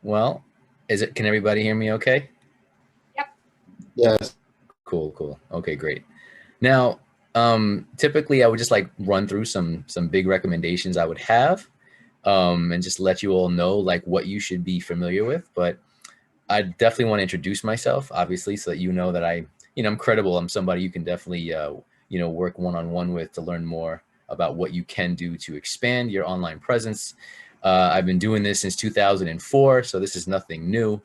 Well, can everybody hear me okay? Yep. Yes. Cool. Okay, great. Now, typically I would just like run through some big recommendations I would have, and just let you all know like what you should be familiar with. But I definitely want to introduce myself, obviously, so that you know that I'm credible. I'm somebody you can definitely, work one-on-one with to learn more about what you can do to expand your online presence. I've been doing this since 2004, so this is nothing new.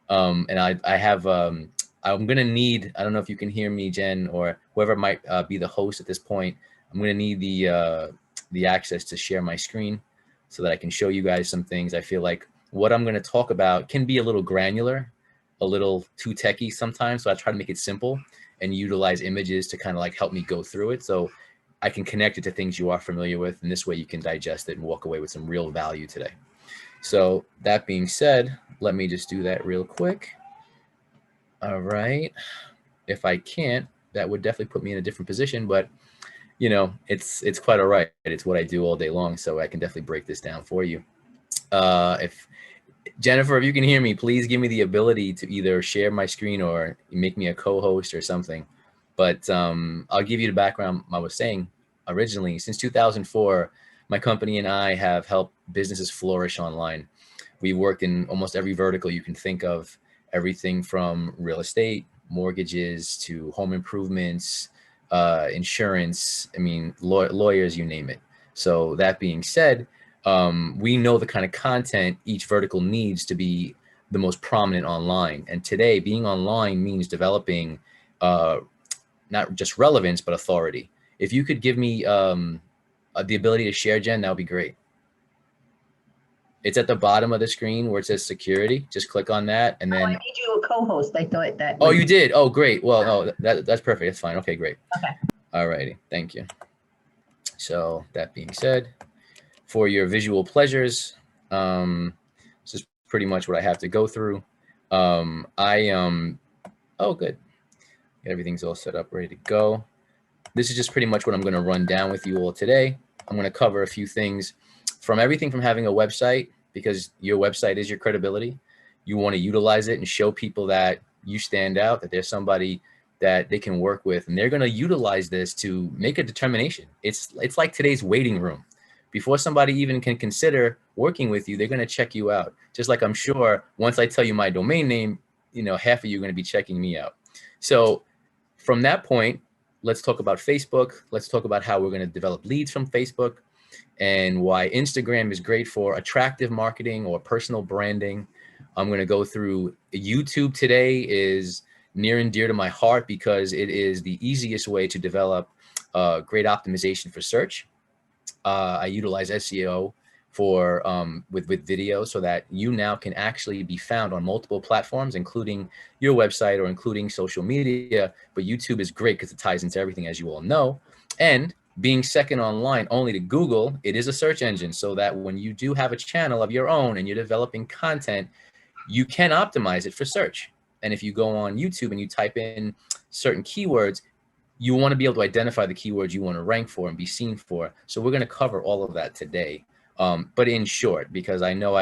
And I have, I'm going to need, I don't know if you can hear me, Jen, or whoever might be the host at this point. I'm going to need the access to share my screen so that I can show you guys some things. I feel like what I'm going to talk about can be a little granular, a little too techie sometimes. So I try to make it simple and utilize images to kind of like help me go through it. So I can connect it to things you are familiar with. And this way you can digest it and walk away with some real value today. So that being said, let me just do that real quick. All right. If I can't, that would definitely put me in a different position, but it's quite all right. It's what I do all day long. So I can definitely break this down for you. If Jennifer, if you can hear me, please give me the ability to either share my screen or make me a co-host or something. But I'll give you the background I was saying originally. Since 2004, my company and I have helped businesses flourish online. We work in almost every vertical you can think of, everything from real estate, mortgages, to home improvements, insurance, lawyers, you name it. So that being said, we know the kind of content each vertical needs to be the most prominent online. And today, being online means developing not just relevance, but authority. If you could give me the ability to share, Jen, that would be great. It's at the bottom of the screen where it says security. Just click on that, and then. I made you a co-host. I thought that. Oh, you did? Oh, great. Well, no, that's perfect. That's fine. Okay, great. Okay. All righty. Thank you. So that being said, for your visual pleasures, this is pretty much what I have to go through. Oh, good. Everything's all set up, ready to go. This is just pretty much what I'm going to run down with you all today. I'm going to cover a few things from everything from having a website, because your website is your credibility. You want to utilize it and show people that you stand out, that there's somebody that they can work with, and they're going to utilize this to make a determination. It's like today's waiting room. Before somebody even can consider working with you, they're going to check you out. Just like I'm sure once I tell you my domain name, half of you are going to be checking me out. So from that point, let's talk about Facebook. Let's talk about how we're going to develop leads from Facebook and why Instagram is great for attractive marketing or personal branding. I'm going to go through YouTube today is near and dear to my heart because it is the easiest way to develop great optimization for search. I utilize SEO for with video so that you now can actually be found on multiple platforms, including your website or including social media. But YouTube is great because it ties into everything, as you all know. And being second online only to Google, it is a search engine, so that when you do have a channel of your own and you're developing content, you can optimize it for search. And if you go on YouTube and you type in certain keywords, you want to be able to identify the keywords you want to rank for and be seen for. So we're going to cover all of that today. But in short, because I know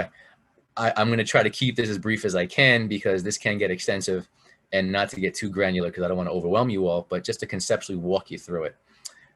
I'm going to try to keep this as brief as I can, because this can get extensive, and not to get too granular because I don't want to overwhelm you all, but just to conceptually walk you through it.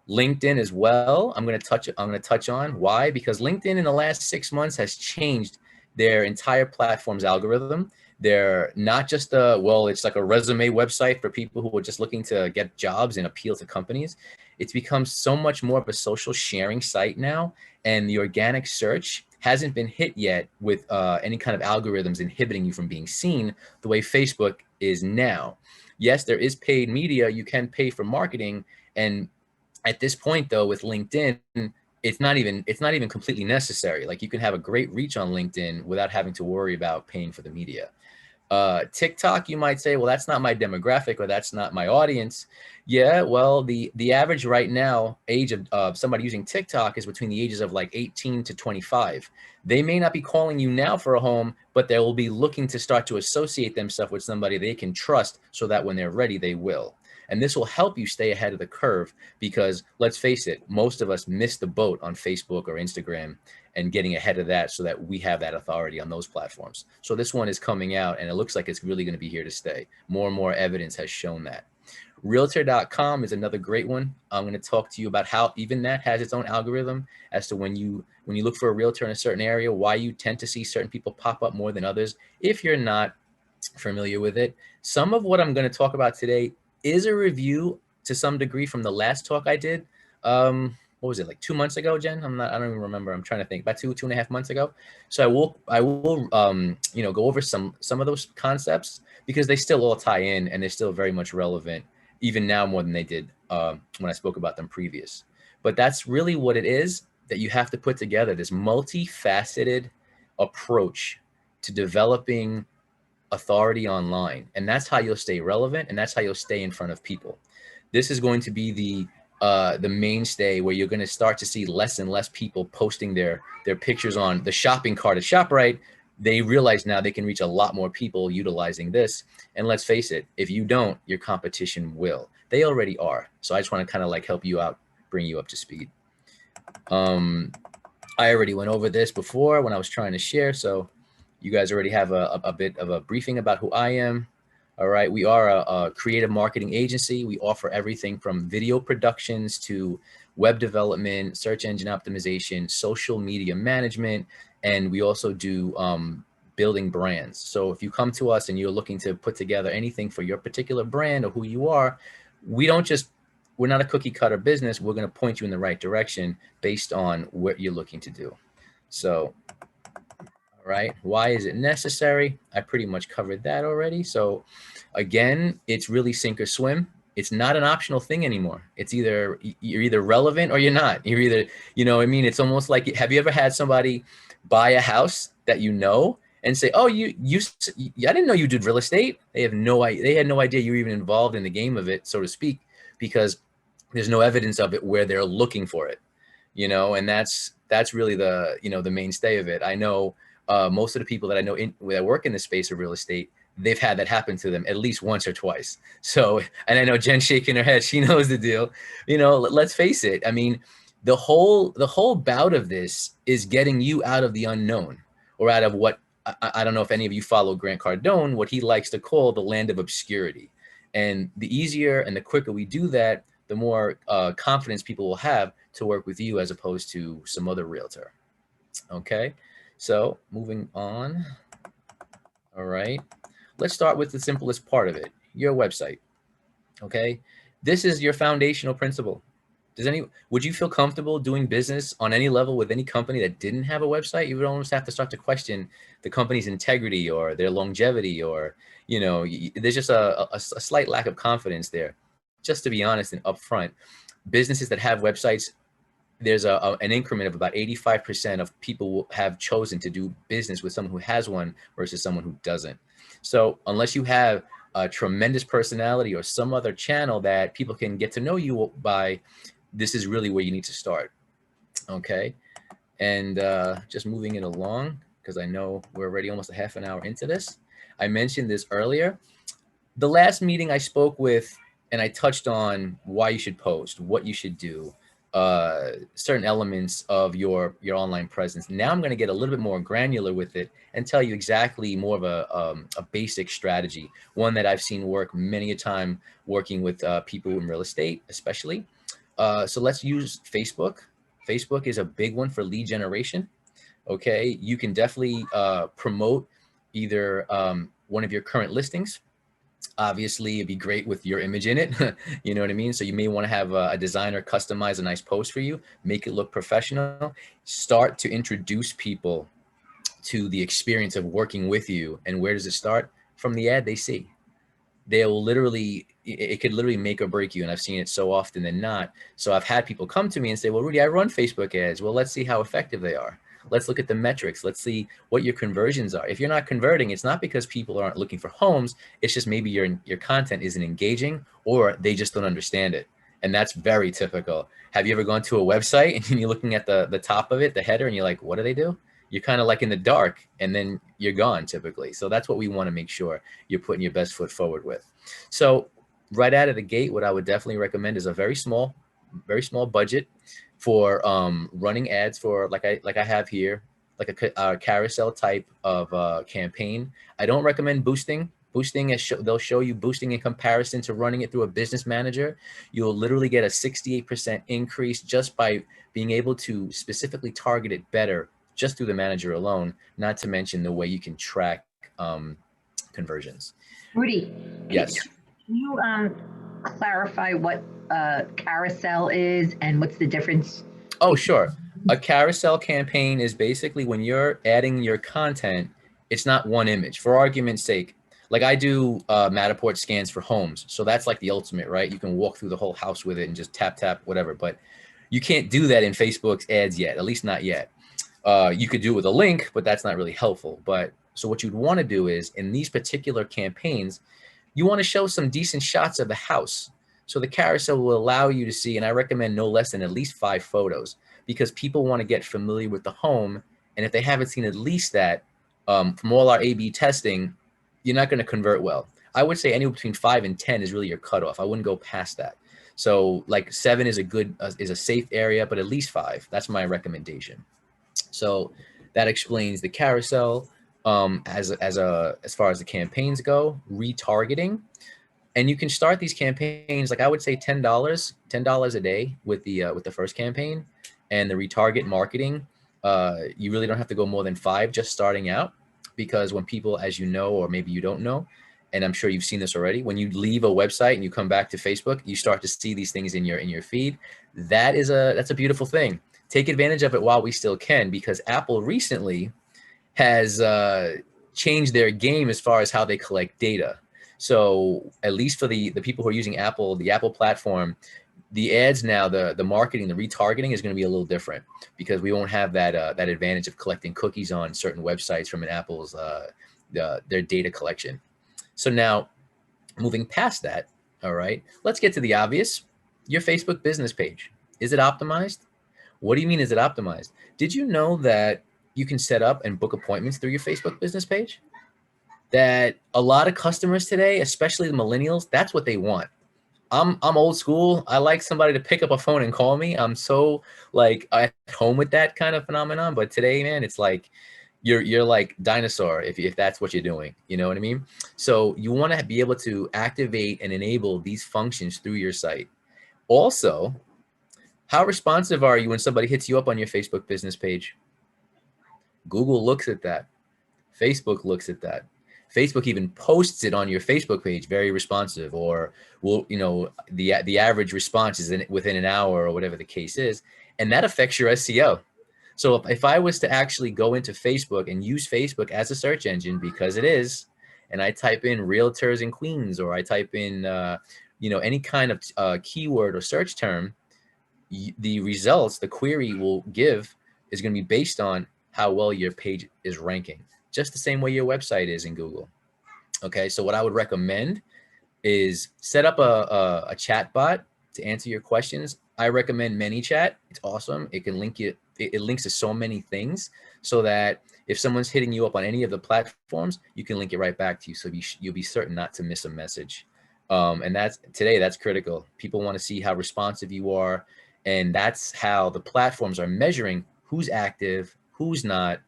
LinkedIn as well, I'm going to touch on. Why? Because LinkedIn in the last 6 months has changed their entire platform's algorithm. They're not just it's like a resume website for people who are just looking to get jobs and appeal to companies. It's become so much more of a social sharing site now, and the organic search hasn't been hit yet with any kind of algorithms inhibiting you from being seen the way Facebook is now. Yes, there is paid media. You can pay for marketing, and at this point, though, with LinkedIn, it's not even completely necessary. Like, you can have a great reach on LinkedIn without having to worry about paying for the media. TikTok, you might say, well, that's not my demographic, or that's not my audience. Yeah, well, the average right now age of somebody using TikTok is between the ages of like 18 to 25. They may not be calling you now for a home, but they will be looking to start to associate themselves with somebody they can trust, so that when they're ready, they will. And this will help you stay ahead of the curve because let's face it, most of us miss the boat on Facebook or Instagram and getting ahead of that so that we have that authority on those platforms. So this one is coming out and it looks like it's really going to be here to stay. More and more evidence has shown that. Realtor.com is another great one. I'm going to talk to you about how even that has its own algorithm as to when you look for a realtor in a certain area, why you tend to see certain people pop up more than others. If you're not familiar with it, some of what I'm going to talk about today is a review to some degree from the last talk I did. What was it, like 2 months ago, Jen? I don't even remember. I'm trying to think. About 2.5 months ago. So I will go over some of those concepts because they still all tie in and they're still very much relevant even now more than they did when I spoke about them previous. But that's really what it is, that you have to put together this multifaceted approach to developing authority online. And that's how you'll stay relevant, and that's how you'll stay in front of people. This is going to be the mainstay where you're going to start to see less and less people posting their pictures on the shopping cart at ShopRite. They realize now they can reach a lot more people utilizing this. And let's face it, if you don't, your competition will. They already are. So I just want to kind of like help you out, bring you up to speed. I already went over this before when I was trying to share. So you guys already have a bit of a briefing about who I am. All right. We are a creative marketing agency. We offer everything from video productions to web development, search engine optimization, social media management, and we also do building brands. So if you come to us and you're looking to put together anything for your particular brand or who you are, we're not a cookie cutter business. We're going to point you in the right direction based on what you're looking to do. So, all right, why is it necessary? I pretty much covered that already. So again, it's really sink or swim. It's not an optional thing anymore. It's you're either relevant or you're not. You're either, it's almost like, have you ever had somebody buy a house that you know and say, oh, I didn't know you did real estate. They had no idea you were even involved in the game of it, so to speak, because there's no evidence of it where they're looking for it, and that's really the mainstay of it. I know most of the people that I know that work in the space of real estate, they've had that happen to them at least once or twice. So, and I know Jen's shaking her head. She knows the deal. Let's face it. I mean, the whole bout of this is getting you out of the unknown, or out of what, I don't know if any of you follow Grant Cardone, what he likes to call the land of obscurity. And the easier and the quicker we do that, the more confidence people will have to work with you as opposed to some other realtor. Okay, so moving on. All right. Let's start with the simplest part of it, your website. Okay. This is your foundational principle. Would you feel comfortable doing business on any level with any company that didn't have a website? You would almost have to start to question the company's integrity or their longevity, or, there's just a slight lack of confidence there. Just to be honest and upfront, businesses that have websites, there's an increment of about 85% of people have chosen to do business with someone who has one versus someone who doesn't. So unless you have a tremendous personality or some other channel that people can get to know you by, this is really where you need to start. Okay. And just moving it along, because I know we're already almost a half an hour into this. I mentioned this earlier. The last meeting I spoke with, and I touched on why you should post, what you should do, certain elements of your online presence. Now I'm going to get a little bit more granular with it and tell you exactly more of a basic strategy, one that I've seen work many a time working with people in real estate, especially. So let's use Facebook. Facebook is a big one for lead generation. Okay, you can definitely promote either one of your current listings. Obviously, it'd be great with your image in it. You know what I mean? So you may want to have a designer customize a nice post for you, make it look professional, start to introduce people to the experience of working with you. And where does it start? From the ad they see. They'll literally, it could literally make or break you. And I've seen it so often than not. So I've had people come to me and say, well, Rudy, I run Facebook ads. Well, let's see how effective they are. Let's look at the metrics. Let's see what your conversions are. If you're not converting, it's not because people aren't looking for homes. It's just maybe your content isn't engaging, or they just don't understand it. And that's very typical. Have you ever gone to a website and you're looking at the top of it, the header, and you're like, what do they do? You're kind of like in the dark, and then you're gone typically. So that's what we want to make sure you're putting your best foot forward with. So right out of the gate, what I would definitely recommend is a very small budget for running ads for like I have here, like a carousel type of campaign. I don't recommend boosting. Boosting is they'll show you boosting in comparison to running it through a business manager. You'll literally get a 68% increase just by being able to specifically target it better just through the manager alone, not to mention the way you can track conversions. Rudy, Yes. can you clarify what carousel is and what's the difference? Oh, sure. A carousel campaign is basically when you're adding your content, it's not one image. For argument's sake, like I do Matterport scans for homes. So that's like the ultimate, right? You can walk through the whole house with it and just tap, tap, whatever. But you can't do that in Facebook's ads yet, at least not yet. You could do it with a link, but that's not really helpful. But so what you'd want to do is in these particular campaigns, you want to show some decent shots of the house. So the carousel will allow you to see, and I recommend no less than at least 5 photos, because people want to get familiar with the home. And if they haven't seen at least that, from all our A/B testing, you're not going to convert well. I would say anywhere between 5 and 10 is really your cutoff. I wouldn't go past that. So like 7 is a safe area, but at least 5. That's my recommendation. So that explains the carousel. As far as the campaigns go, retargeting, and you can start these campaigns like I would say $10 a day with the first campaign, and the retarget marketing. You really don't have to go more than 5 just starting out, because when people, as you know, or maybe you don't know, and I'm sure you've seen this already, when you leave a website and you come back to Facebook, you start to see these things in your feed. That's a beautiful thing. Take advantage of it while we still can, because Apple recently has changed their game as far as how they collect data. So at least for the people who are using Apple, the Apple platform, the ads now, the marketing, the retargeting is going to be a little different, because we won't have that that advantage of collecting cookies on certain websites from an Apple's their data collection. So now, moving past that, all right, let's get to the obvious. Your Facebook business page, is it optimized? What do you mean, is it optimized? Did you know that you can set up and book appointments through your Facebook business page? That a lot of customers today, especially the millennials, that's what they want. I'm old school. I like somebody to pick up a phone and call me. I'm so like at home with that kind of phenomenon. But today, man, it's like you're like dinosaur if that's what you're doing. You know what I mean? So you want to be able to activate and enable these functions through your site. Also, how responsive are you when somebody hits you up on your Facebook business page? Google looks at that. Facebook looks at that. Facebook even posts it on your Facebook page, very responsive, or will, you know, the average response is within an hour or whatever the case is, and that affects your SEO. So if I was to actually go into Facebook and use Facebook as a search engine, because it is, and I type in realtors in Queens, or I type in, you know, any kind of keyword or search term, the results, the query will give is going to be based on how well your page is ranking, just the same way your website is in Google. Okay, so what I would recommend is set up a chat bot to answer your questions. I recommend ManyChat. It's awesome. It can link you. It links to so many things, so that if someone's hitting you up on any of the platforms, you can link it right back to you. So you'll be certain not to miss a message. And that's critical. People want to see how responsive you are, and that's how the platforms are measuring who's active, who's not.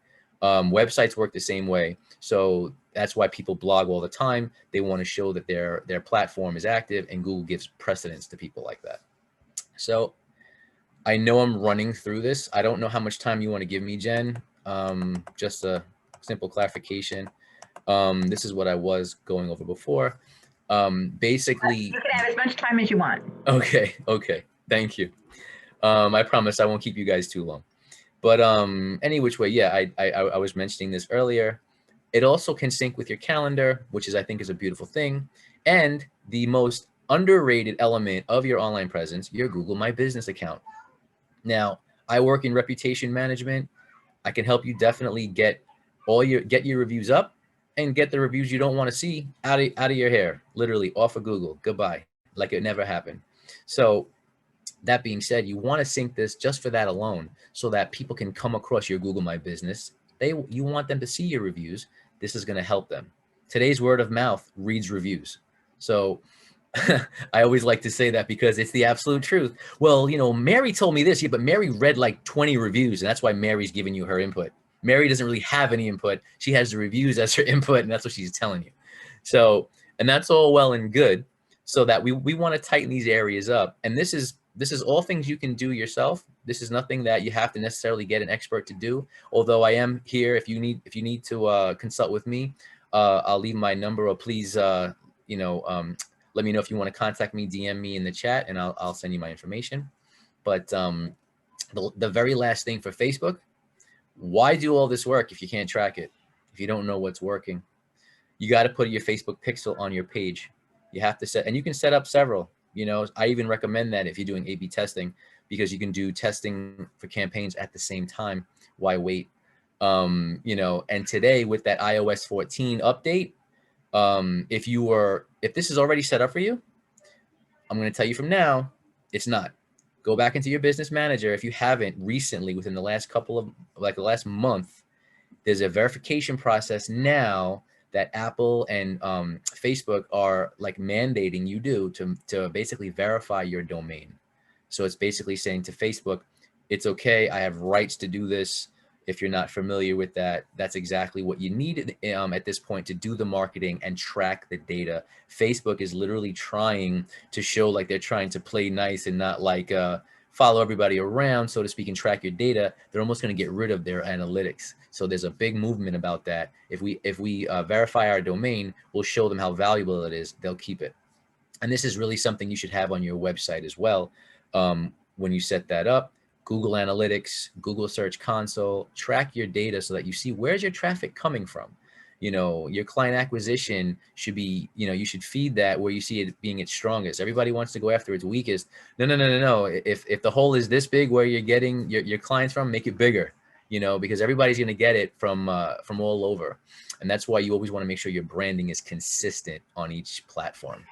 Websites work the same way. So that's why people blog all the time. They want to show that their platform is active, and Google gives precedence to people like that. So I know I'm running through this. I don't know how much time you want to give me, Jen. Just a simple clarification. This is what I was going over before. Basically, You can have as much time as you want. Okay. Thank you. I promise I won't keep you guys too long. But any which way, yeah, I was mentioning this earlier. It also can sync with your calendar, which I think is a beautiful thing. And the most underrated element of your online presence, your Google My Business account. Now, I work in reputation management. I can help you definitely get your reviews up, and get the reviews you don't want to see out of your hair, literally off of Google. Goodbye, like it never happened. So that being said, you want to sync this just for that alone, so that people can come across your Google My Business. You want them to see your reviews. This is going to help them. Today's word of mouth reads reviews. So I always like to say that because it's the absolute truth. Well, you know, Mary told me this, yeah, but Mary read like 20 reviews, and that's why Mary's giving you her input. Mary doesn't really have any input. She has the reviews as her input, and that's what she's telling you. So, and that's all well and good. So that we want to tighten these areas up. And this is all things you can do yourself. This is nothing that you have to necessarily get an expert to do. Although I am here if you need to consult with me. I'll leave my number, or please you know let me know if you want to contact me, DM me in the chat, and I'll send you my information. But the very last thing for Facebook, why do all this work if you can't track it? If you don't know what's working, you got to put your Facebook pixel on your page. You have to set, and you can set up several. You know, I even recommend that if you're doing A/B testing, because you can do testing for campaigns at the same time. Why wait? You know, and today with that iOS 14 update, if this is already set up for you, I'm going to tell you from now, it's not. Go back into your business manager. If you haven't recently, within the last couple of, like the last month, there's a verification process now that Apple and Facebook are like mandating you do to basically verify your domain. So it's basically saying to Facebook, it's okay, I have rights to do this. If you're not familiar with that, that's exactly what you need at this point to do the marketing and track the data. Facebook is literally trying to show like they're trying to play nice and not like follow everybody around, so to speak, and track your data. They're almost going to get rid of their analytics. So there's a big movement about that. If we verify our domain, we'll show them how valuable it is. They'll keep it. And this is really something you should have on your website as well. When you set that up, Google Analytics, Google Search Console, track your data so that you see where's your traffic coming from. You know, your client acquisition should be, you know, you should feed that where you see it being its strongest. Everybody wants to go after its weakest. No. If the hole is this big where you're getting your clients from, make it bigger, you know, because everybody's going to get it from all over. And that's why you always want to make sure your branding is consistent on each platform.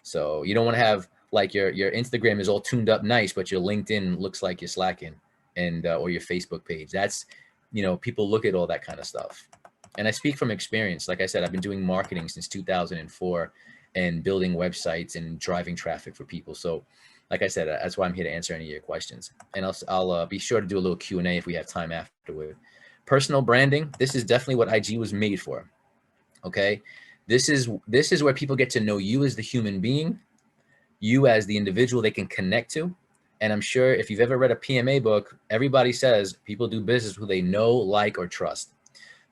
So you don't want to have like your Instagram is all tuned up nice, but your LinkedIn looks like you're slacking, and or your Facebook page. That's, you know, people look at all that kind of stuff. And I speak from experience. Like I said, I've been doing marketing since 2004 and building websites and driving traffic for people. So like I said, that's why I'm here to answer any of your questions. And I'll be sure to do a little Q&A if we have time afterward. Personal branding, this is definitely what IG was made for. Okay. This is where people get to know you as the human being, you as the individual they can connect to. And I'm sure if you've ever read a PMA book, everybody says people do business with who they know, like, or trust.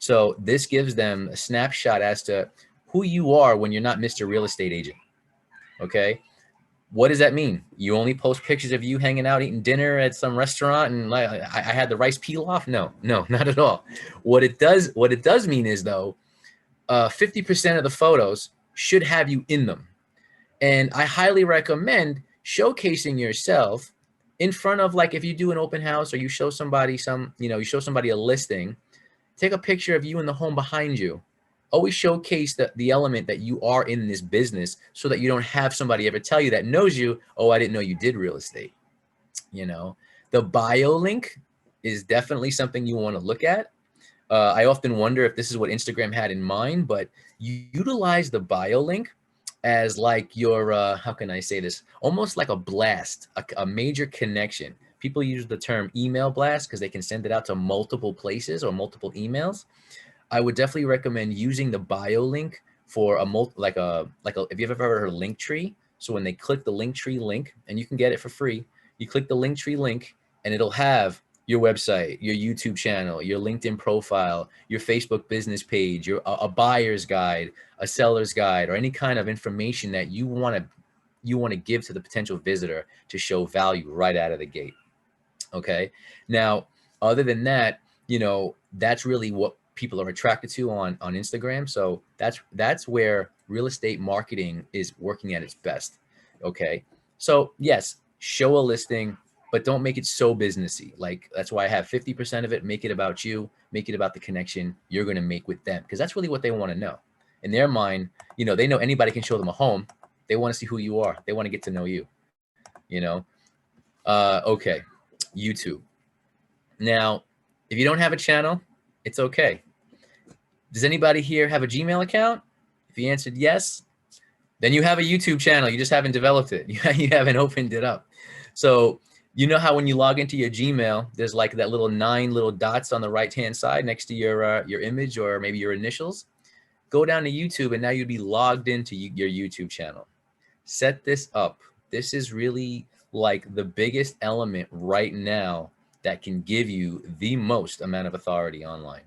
So this gives them a snapshot as to who you are when you're not Mr. Real Estate Agent. Okay. What does that mean? You only post pictures of you hanging out, eating dinner at some restaurant and like, I had the rice pilaf? No, not at all. What it does mean is though, 50% of the photos should have you in them. And I highly recommend showcasing yourself in front of, like, if you do an open house or you show somebody you show somebody a listing, take a picture of you in the home behind you. Always showcase the element that you are in this business so that you don't have somebody ever tell you that knows you, oh, I didn't know you did real estate. You know, the bio link is definitely something you want to look at. I often wonder if this is what Instagram had in mind, but you utilize the bio link as like your, how can I say this? Almost like a blast, a major connection. People use the term email blast because they can send it out to multiple places or multiple emails. I would definitely recommend using the bio link for if you've ever heard of Linktree. So when they click the Linktree link, and you can get it for free, you click the Linktree link and it'll have your website, your YouTube channel, your LinkedIn profile, your Facebook business page, a buyer's guide, a seller's guide, or any kind of information that you want to give to the potential visitor to show value right out of the gate. Okay. Now, other than that, that's really what people are attracted to on Instagram. So that's where real estate marketing is working at its best. Okay. So yes, show a listing, but don't make it so businessy. Like, that's why I have 50% of it. Make it about you, make it about the connection you're going to make with them. Because that's really what they want to know. In their mind, they know anybody can show them a home. They want to see who you are. They want to get to know you, okay. YouTube. Now, if you don't have a channel, it's okay. Does anybody here have a Gmail account? If you answered yes, Then you have a YouTube channel. You just haven't developed it. You haven't opened it up. So you know how when you log into your Gmail, there's like that little 9 little dots on the right-hand side next to your image or maybe your initials. Go down to YouTube, and now you'd be logged into your YouTube channel. Set this up. This is really like the biggest element right now that can give you the most amount of authority online,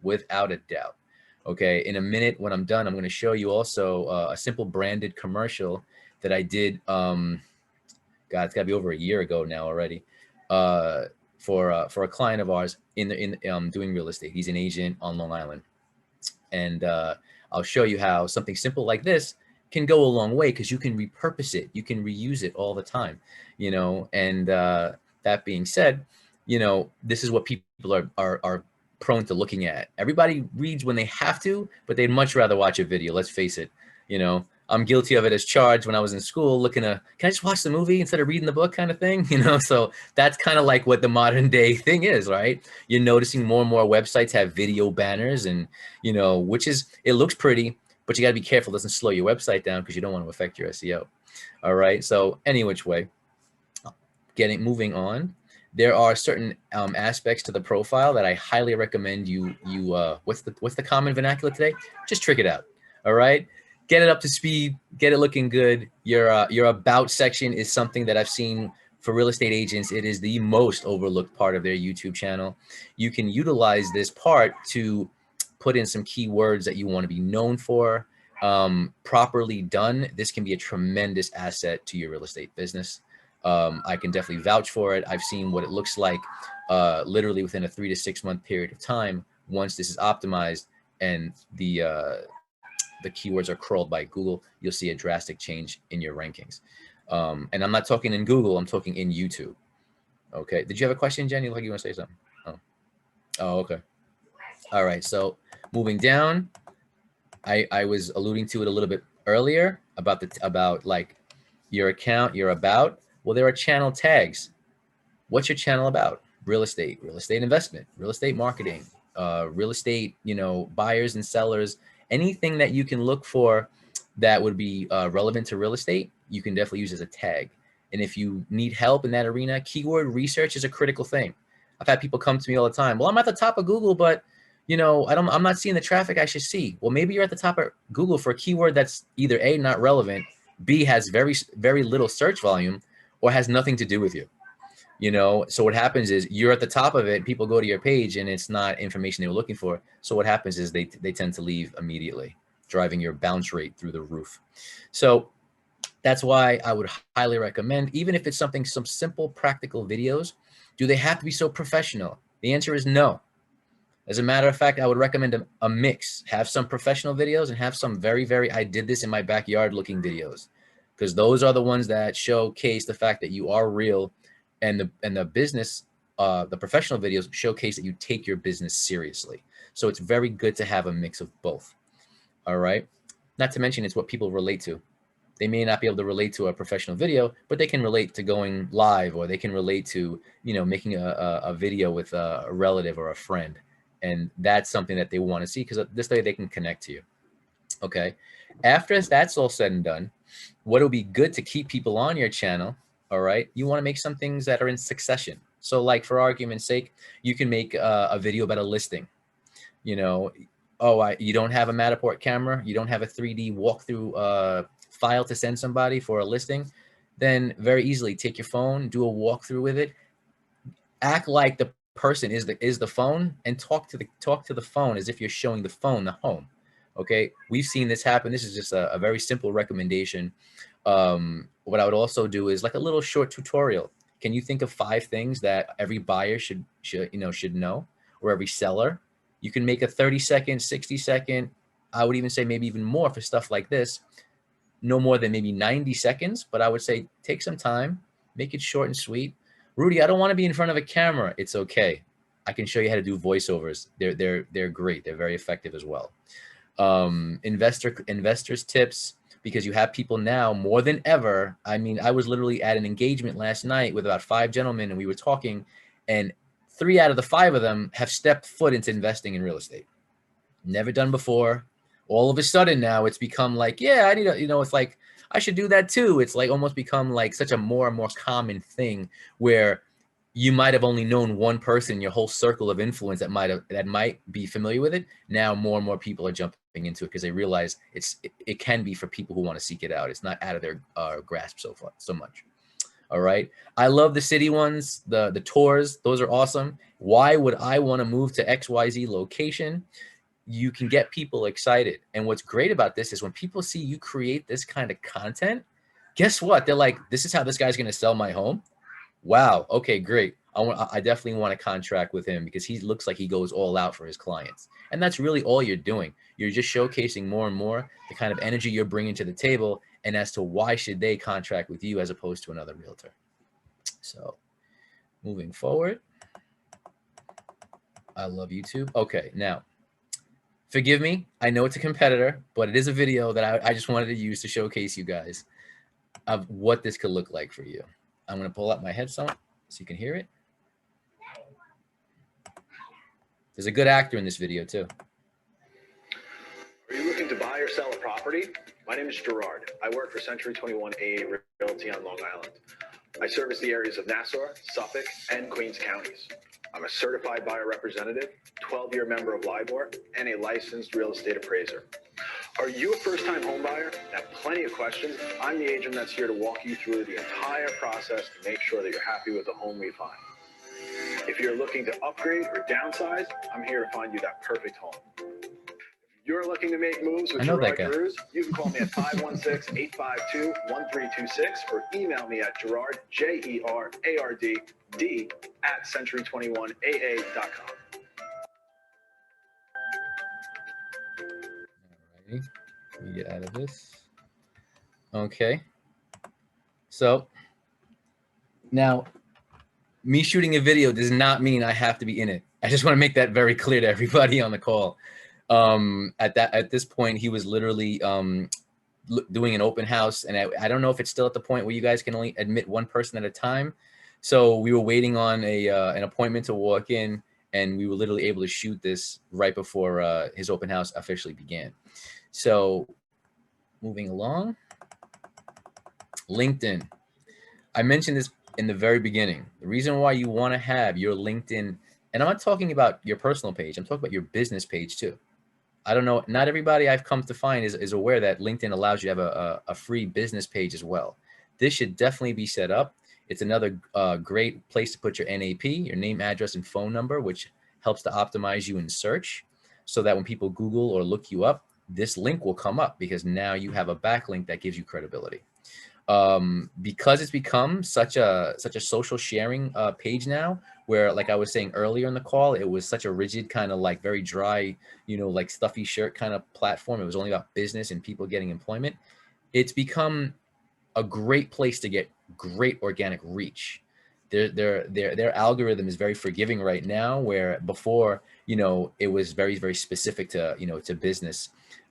without a doubt. Okay, in a minute when I'm done, I'm going to show you also a simple branded commercial that I did. God, it's got to be over a year ago now already. For a client of ours in doing real estate. He's an agent on Long Island, and I'll show you how something simple like this can go a long way, because you can repurpose it, you can reuse it all the time, you know. And that being said, you know, this is what people are prone to looking at. Everybody reads when they have to, but they'd much rather watch a video. Let's face it. You know, I'm guilty of it as charged when I was in school, looking to, can I just watch the movie instead of reading the book kind of thing? You know, so that's kind of like what the modern day thing is, right? You're noticing more and more websites have video banners, and, you know, which is, it looks pretty, but you got to be careful it doesn't slow your website down, because you don't want to affect your SEO. All right. So any which way, moving on, there are certain aspects to the profile that I highly recommend you what's the common vernacular today? Just trick it out. All right. Get it up to speed, get it looking good. Your about section is something that I've seen for real estate agents. It is the most overlooked part of their YouTube channel. You can utilize this part to put in some keywords that you want to be known for. Properly done, this can be a tremendous asset to your real estate business. I can definitely vouch for it. I've seen what it looks like literally within a 3 to 6 month period of time. Once this is optimized and the keywords are crawled by Google, you'll see a drastic change in your rankings. And I'm not talking in Google, I'm talking in YouTube. Okay. Did you have a question, Jenny? Like you want to say something? Oh, okay. All right. So moving down, I was alluding to it a little bit earlier about like your account, your about. Well, there are channel tags. What's your channel about? Real estate investment, real estate marketing, real estate, you know, buyers and sellers, anything that you can look for that would be relevant to real estate, you can definitely use as a tag. And if you need help in that arena, keyword research is a critical thing. I've had people come to me all the time. Well, I'm at the top of Google, but you know, I'm not seeing the traffic I should see. Well, maybe you're at the top of Google for a keyword that's either A, not relevant, B, has very little search volume, or has nothing to do with you. You know, so what happens is you're at the top of it, people go to your page and it's not information they were looking for. So what happens is they tend to leave immediately, driving your bounce rate through the roof. So that's why I would highly recommend, even if it's some simple practical videos, do they have to be so professional? The answer is no. As a matter of fact, I would recommend a mix. Have some professional videos and have some very, I did this in my backyard looking videos, because those are the ones that showcase the fact that you are real, and the business, the professional videos showcase that you take your business seriously. So it's very good to have a mix of both. All right. Not to mention it's what people relate to. They may not be able to relate to a professional video, but they can relate to going live, or they can relate to, you know, making a video with a relative or a friend. And that's something that they want to see, because this way they can connect to you. Okay. After that's all said and done, what will be good to keep people on your channel? All right. You want to make some things that are in succession. So like, for argument's sake, you can make a video about a listing. You know, you don't have a Matterport camera, you don't have a 3D walkthrough file to send somebody for a listing, then very easily take your phone, do a walkthrough with it, act like the person is the phone, and talk to the phone as if you're showing the phone the home. Okay, we've seen this happen. This is just a very simple recommendation. What I would also do is like a little short tutorial. Can you think of 5 things that every buyer should know, or every seller? You can make a 30-second, 60-second, I would even say maybe even more for stuff like this. No more than maybe 90 seconds, but I would say take some time, make it short and sweet. Rudy, I don't want to be in front of a camera. It's okay. I can show you how to do voiceovers. They're great. They're very effective as well. Investors tips, because you have people now more than ever. I mean, I was literally at an engagement last night with about 5 gentlemen, and we were talking, and 3 out of the 5 of them have stepped foot into investing in real estate. Never done before, all of a sudden now it's become like, yeah, I need to, it's like, I should do that too. It's like almost become like such a more and more common thing where you might have only known one person in your whole circle of influence that might be familiar with it. Now more and more people are jumping into it because they realize it can be for people who want to seek it out. It's not out of their grasp so much. All right. I love the city ones, the tours. Those are awesome. Why would I want to move to XYZ location? You can get people excited. And what's great about this is when people see you create this kind of content, guess what? They're like, this is how this guy's going to sell my home. Wow. Okay, great. I definitely want to contract with him because he looks like he goes all out for his clients. And that's really all you're doing. You're just showcasing more and more the kind of energy you're bringing to the table and as to why should they contract with you as opposed to another realtor. So moving forward, I love YouTube. Okay, now, forgive me. I know it's a competitor, but it is a video that I just wanted to use to showcase you guys of what this could look like for you. I'm going to pull up my headset so you can hear it. There's a good actor in this video too. Are you looking to buy or sell a property? My name is Gerard. I work for Century 21 AA Realty on Long Island. I service the areas of Nassau, Suffolk, and Queens counties. I'm a certified buyer representative, 12-year member of LIBOR, and a licensed real estate appraiser. Are you a first-time home buyer? Have plenty of questions? I'm the agent that's here to walk you through the entire process to make sure that you're happy with the home we find. If you're looking to upgrade or downsize, I'm here to find you that perfect home. If you're looking to make moves with Gerard Cruz, you can call me at 516-852-1326 or email me at Gerard, Gerard, at century21aa.com. Alrighty, let me get out of this. Okay. So now, me shooting a video does not mean I have to be in it. I just want to make that very clear to everybody on the call. At this point, he was literally doing an open house, and I don't know if it's still at the point where you guys can only admit one person at a time. So we were waiting on an appointment to walk in, and we were literally able to shoot this right before his open house officially began. So moving along, LinkedIn. I mentioned this in the very beginning. The reason why you want to have your LinkedIn, and I'm not talking about your personal page, I'm talking about your business page too. I don't know, not everybody I've come to find is aware that LinkedIn allows you to have a free business page as well. This should definitely be set up. It's another great place to put your NAP, your name, address, and phone number, which helps to optimize you in search so that when people Google or look you up, this link will come up because now you have a backlink that gives you credibility. Because it's become such a social sharing page now, where, like I was saying earlier in the call, it was such a rigid kind of like very dry, like stuffy shirt kind of platform. It was only about business and people getting employment. It's become a great place to get great organic reach. Their algorithm is very forgiving right now, where before, it was very, very specific to, to business.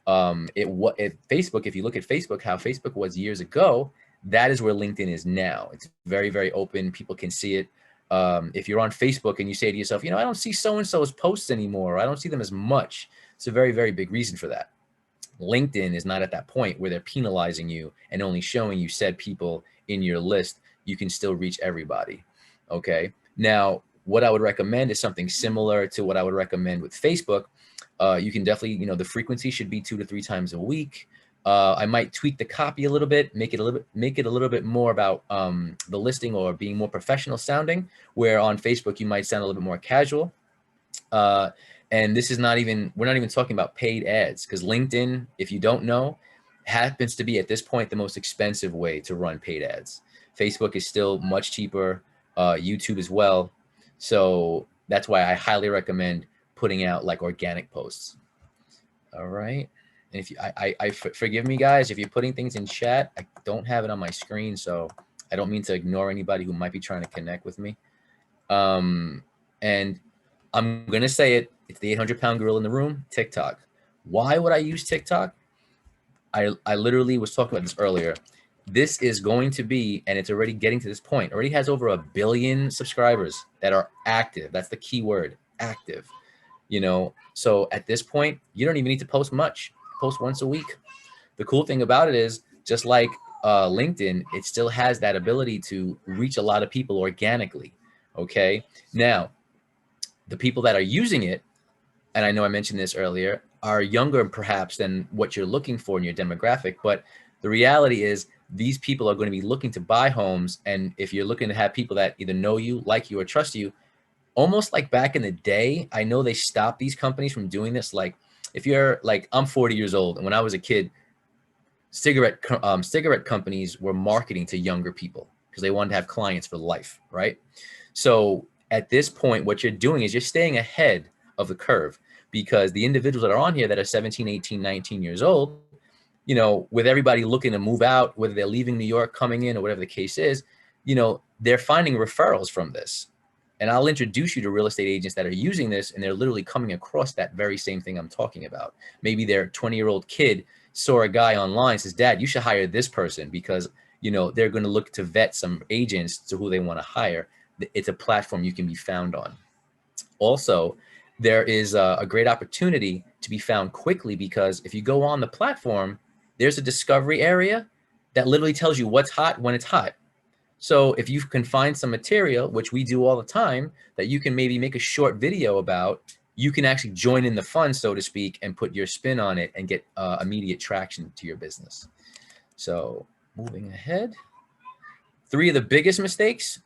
Facebook, if you look at Facebook, how Facebook was years ago, that is where LinkedIn is now. It's very, very open. People can see it. If you're on Facebook and you say to yourself, I don't see so-and-so's posts anymore, or I don't see them as much, it's a very, very big reason for that. LinkedIn is not at that point where they're penalizing you and only showing you said people in your list. You can still reach everybody. Okay. Now, what I would recommend is something similar to what I would recommend with Facebook. You can definitely, the frequency should be 2 to 3 times a week. I might tweak the copy a little bit, make it a little bit more about the listing or being more professional sounding, where on Facebook you might sound a little bit more casual. And this is we're not even talking about paid ads, because LinkedIn, if you don't know, happens to be at this point the most expensive way to run paid ads. Facebook is still much cheaper, YouTube as well. So that's why I highly recommend putting out like organic posts. All right. And if you, forgive me guys, if you're putting things in chat, I don't have it on my screen, so I don't mean to ignore anybody who might be trying to connect with me. And I'm going to say it. It's the 800-pound gorilla in the room, TikTok. Why would I use TikTok? I literally was talking about this earlier. This is going to be, and it's already getting to this point, already has over 1 billion subscribers that are active. That's the key word, active. So at this point, you don't even need to post much. post once a week. The cool thing about it is, just like LinkedIn, it still has that ability to reach a lot of people organically. Okay. Now, the people that are using it, and I know I mentioned this earlier, are younger perhaps than what you're looking for in your demographic. But the reality is these people are going to be looking to buy homes. And if you're looking to have people that either know you, like you, or trust you, almost like back in the day, I know they stopped these companies from doing this. Like if you're like, I'm 40 years old, and when I was a kid, cigarette companies were marketing to younger people because they wanted to have clients for life, right? So at this point, what you're doing is you're staying ahead of the curve, because the individuals that are on here that are 17, 18, 19 years old, you know, with everybody looking to move out, whether they're leaving New York, coming in, or whatever the case is, you know, they're finding referrals from this. And I'll introduce you to real estate agents that are using this, and they're literally coming across that very same thing I'm talking about. Maybe their 20-year-old kid saw a guy online, says, Dad, you should hire this person, because, you know, they're going to look to vet some agents to who they want to hire. It's a platform you can be found on. Also, there is a great opportunity to be found quickly, because if you go on the platform, there's a discovery area that literally tells you what's hot when it's hot. So if you can find some material, which we do all the time, that you can maybe make a short video about, you can actually join in the fun, so to speak, and put your spin on it and get immediate traction to your business. So moving ahead, 3 of the biggest mistakes,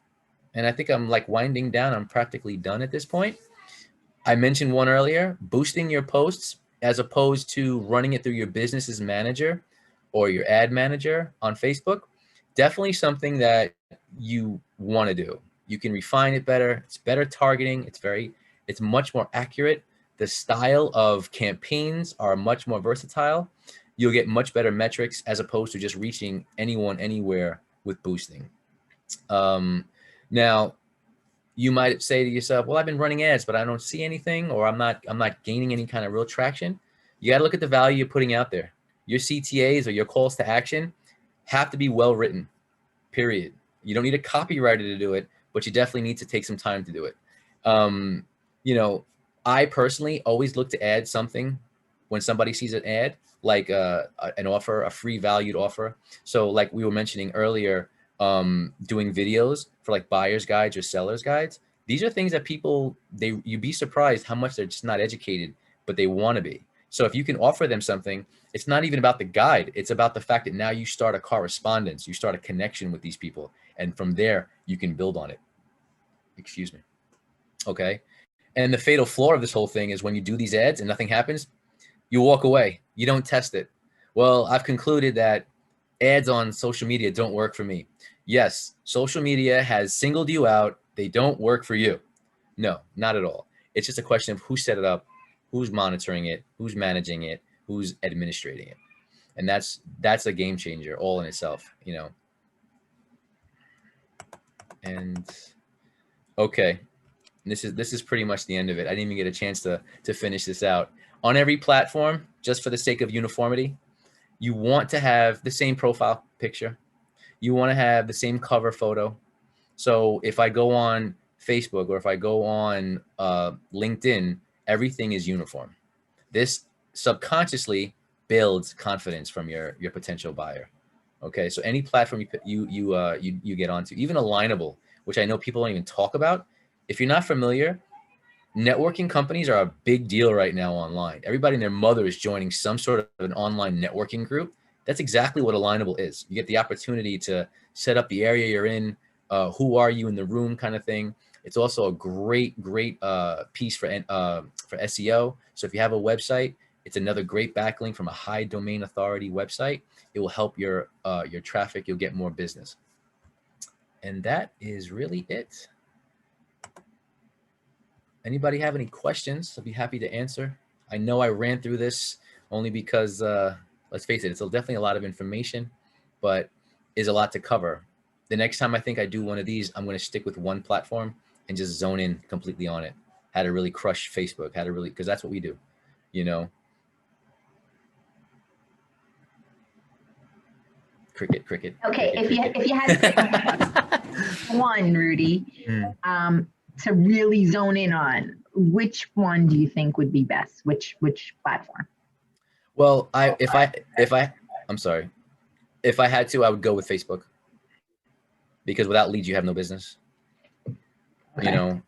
and I think I'm like winding down. I'm practically done at this point. I mentioned one earlier, boosting your posts as opposed to running it through your business's manager or your ad manager on Facebook. Definitely something that you want to do. You can refine it better. It's better targeting. It's much more accurate. The style of campaigns are much more versatile. You'll get much better metrics as opposed to just reaching anyone, anywhere with boosting. Now, you might say to yourself, well, I've been running ads, but I don't see anything, or I'm not gaining any kind of real traction. You got to look at the value you're putting out there. Your CTAs or your calls to action have to be well written, period. You don't need a copywriter to do it, but you definitely need to take some time to do it. You know, I personally always look to add something when somebody sees an ad, like an offer, a free valued offer. So like we were mentioning earlier, doing videos for like buyer's guides or seller's guides. These are things that people, you'd be surprised how much they're just not educated, but they want to be. So if you can offer them something, it's not even about the guide. It's about the fact that now you start a correspondence, you start a connection with these people. And from there, you can build on it. Excuse me. Okay. And the fatal flaw of this whole thing is when you do these ads and nothing happens, you walk away. You don't test it. Well, I've concluded that ads on social media don't work for me. Yes, social media has singled you out. They don't work for you. No, not at all. It's just a question of who set it up, who's monitoring it, who's managing it, who's administrating it. And that's a game changer all in itself, you know. And okay, this is pretty much the end of it. I didn't even get a chance to finish this out. On every platform, just for the sake of uniformity, you want to have the same profile picture. You want to have the same cover photo. So if I go on Facebook or if I go on LinkedIn, everything is uniform. This subconsciously builds confidence from your potential buyer. Okay, so any platform you get onto, even Alignable, which I know people don't even talk about. If you're not familiar, networking companies are a big deal right now online. Everybody and their mother is joining some sort of an online networking group. That's exactly what Alignable is. You get the opportunity to set up the area you're in, who are you in the room kind of thing. It's also a great piece for SEO. So if you have a website, it's another great backlink from a high domain authority website. It will help your traffic. You'll get more business. And that is really it. Anybody have any questions? I'll be happy to answer. I know I ran through this only because, let's face it, it's definitely a lot of information, but is a lot to cover. The next time I think I do one of these, I'm going to stick with one platform and just zone in completely on it. How to really crush Facebook, because that's what we do, you know. Cricket. Okay, cricket. if you had to pick one, Rudy, to really zone in on, which one do you think would be best? Which platform? Well, I'm sorry. If I had to, I would go with Facebook, because without leads, you have no business. Okay. You know,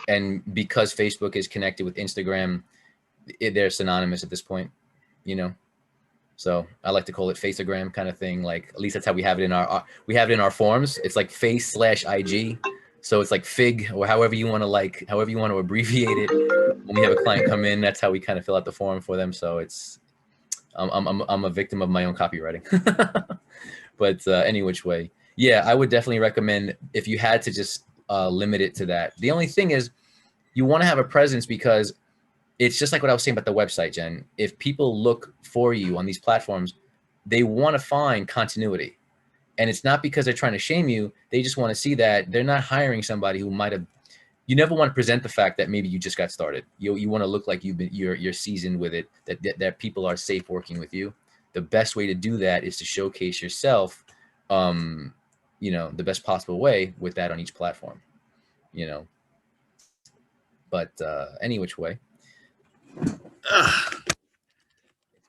and because Facebook is connected with Instagram, they're synonymous at this point. You know, so I like to call it Faceagram kind of thing. Like, at least that's how we have it in our forms. It's like face/IG. So it's like Fig, or however you want to abbreviate it. When we have a client come in, that's how we kind of fill out the form for them. So it's I'm a victim of my own copywriting. But any which way, yeah, I would definitely recommend, if you had to just limit it to that. The only thing is, you want to have a presence, because it's just like what I was saying about the website, Jen. If people look for you on these platforms, they want to find continuity. And it's not because they're trying to shame you. They just want to see that they're not hiring somebody who might have. You never want to present the fact that maybe you just got started. You want to look like you're seasoned with it, that people are safe working with you. The best way to do that is to showcase yourself, the best possible way with that on each platform, you know. But any which way,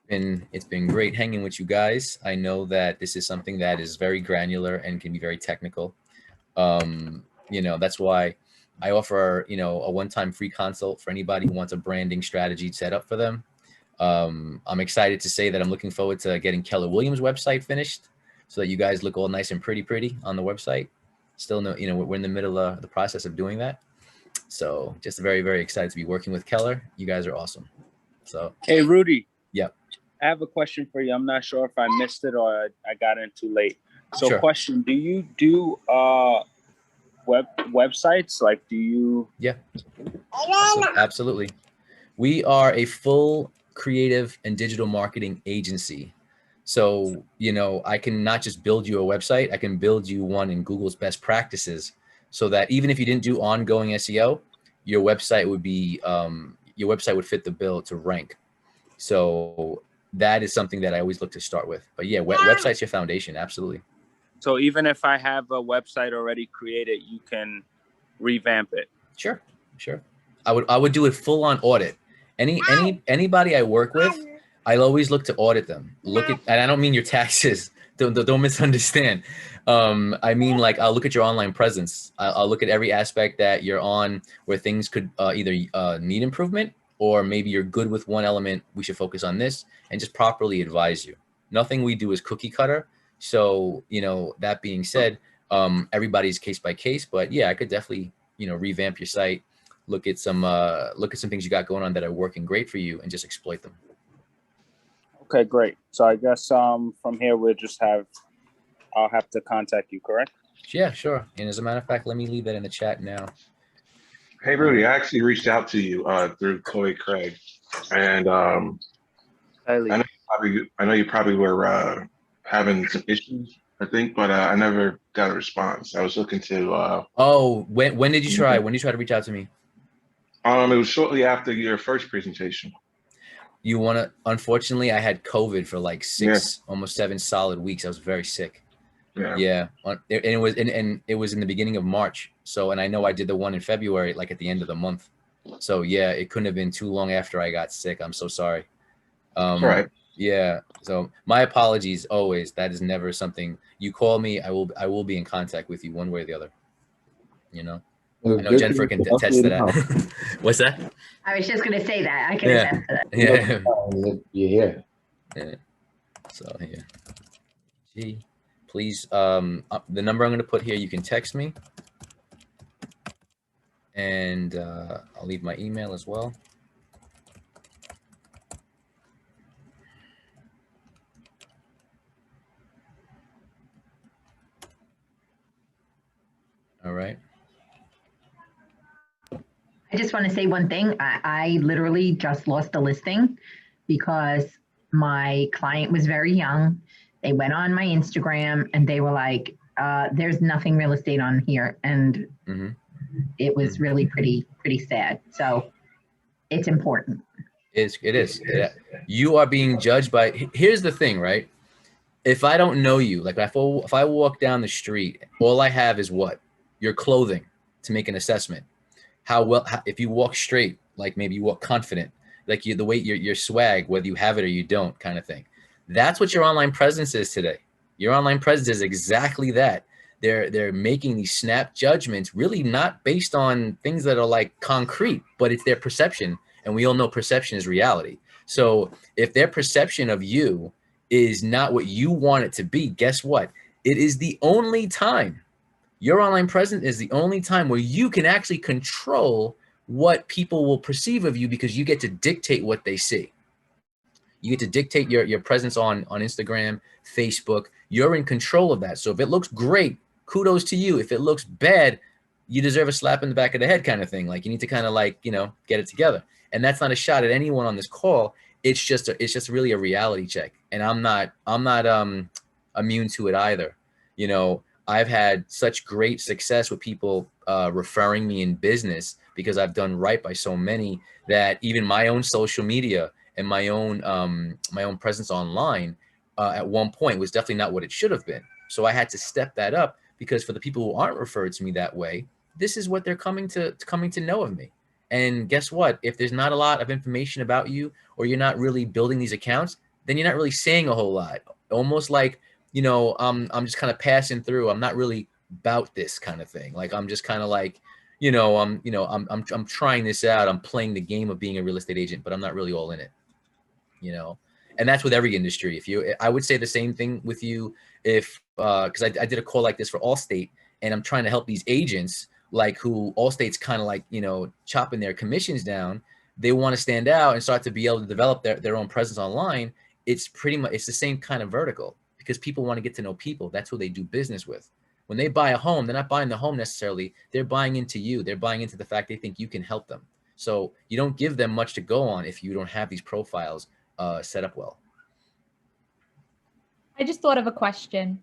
it's been great hanging with you guys. I know that this is something that is very granular and can be very technical. That's why I offer, a one-time free consult for anybody who wants a branding strategy set up for them. I'm excited to say that I'm looking forward to getting Keller Williams' website finished, so that you guys look all nice and pretty on the website. Still, we're in the middle of the process of doing that. So just very, very excited to be working with Keller. You guys are awesome. So, hey, Rudy. Yep. I have a question for you. I'm not sure if I missed it or I got in too late. So Sure. Question, do you do websites? Like, do you? Yeah. Absolutely. We are a full creative and digital marketing agency. So, I can not just build you a website, I can build you one in Google's best practices, so that even if you didn't do ongoing SEO, your website would fit the bill to rank. So that is something that I always look to start with. But yeah, website's your foundation. Absolutely. So even if I have a website already created, you can revamp it. Sure. I would do a full on audit. Anybody I work with, I'll always look to audit them. And I don't mean your taxes. Don't misunderstand. I mean, like, I'll look at your online presence. I'll look at every aspect that you're on, where things could either need improvement, or maybe you're good with one element. We should focus on this, and just properly advise you. Nothing we do is cookie cutter. So, that being said, everybody's case by case. But yeah, I could definitely, revamp your site, look at some things you got going on that are working great for you, and just exploit them. Okay, great. So I guess from here I'll have to contact you, correct? Yeah, sure. And as a matter of fact, let me leave that in the chat now. Hey, Rudy, I actually reached out to you through Chloe Craig, and I know you probably were having some issues, I think, but I never got a response. I was looking to. When did you try? When did you try to reach out to me? It was shortly after your first presentation. Unfortunately, I had COVID for like almost 7 solid weeks. I was very sick. Yeah. And it was in the beginning of March. So, and I know I did the one in February, like at the end of the month. So yeah, it couldn't have been too long after I got sick. I'm so sorry. Right. Yeah. So my apologies always. That is never something. You call me, I will be in contact with you one way or the other. I know Jennifer can attest to that. What's that? I was just going to say that. I can attest to that. Yeah. You're here. Yeah. So yeah. Gee, please, the number I'm going to put here, you can text me. And I'll leave my email as well. All right. I just want to say one thing. I literally just lost a listing because my client was very young. They went on my Instagram and they were like, there's nothing real estate on here. And it was really pretty sad. So it's important. It is. Yeah. You are being judged by, here's the thing, right? If I don't know you, like if I walk down the street, all I have is what? Your clothing to make an assessment. If you walk straight, like maybe you walk confident, like the way your swag, whether you have it or you don't, kind of thing. That's what your online presence is today. Your online presence is exactly that. They're making these snap judgments, really not based on things that are like concrete, but it's their perception, and we all know perception is reality. So if their perception of you is not what you want it to be, guess what? It is the only time, your online presence is the only time where you can actually control what people will perceive of you, because you get to dictate what they see. You get to dictate your presence on Instagram, Facebook. You're in control of that. So if it looks great, kudos to you. If it looks bad, you deserve a slap in the back of the head, kind of thing. Like, you need to kind of like, you know, get it together. And that's not a shot at anyone on this call. It's just really a reality check. And I'm not immune to it either. You know, I've had such great success with people referring me in business because I've done right by so many, that even my own social media and my own presence online at one point was definitely not what it should have been. So I had to step that up, because for the people who aren't referred to me that way, this is what they're coming to know of me. And guess what? If there's not a lot of information about you, or you're not really building these accounts, then you're not really saying a whole lot. Almost like, you know, I'm just kind of passing through. I'm not really about this kind of thing. Like, I'm just kind of like, I'm trying this out. I'm playing the game of being a real estate agent, but I'm not really all in it. You know, and that's with every industry. I would say the same thing with you, if because I did a call like this for Allstate, and I'm trying to help these agents, like, who Allstate's kind of like, you know, chopping their commissions down. They want to stand out and start to be able to develop their own presence online. It's the same kind of vertical, because people want to get to know people. That's who they do business with. When they buy a home, they're not buying the home necessarily. They're buying into you. They're buying into the fact they think you can help them. So you don't give them much to go on if you don't have these profiles set up well. I just thought of a question.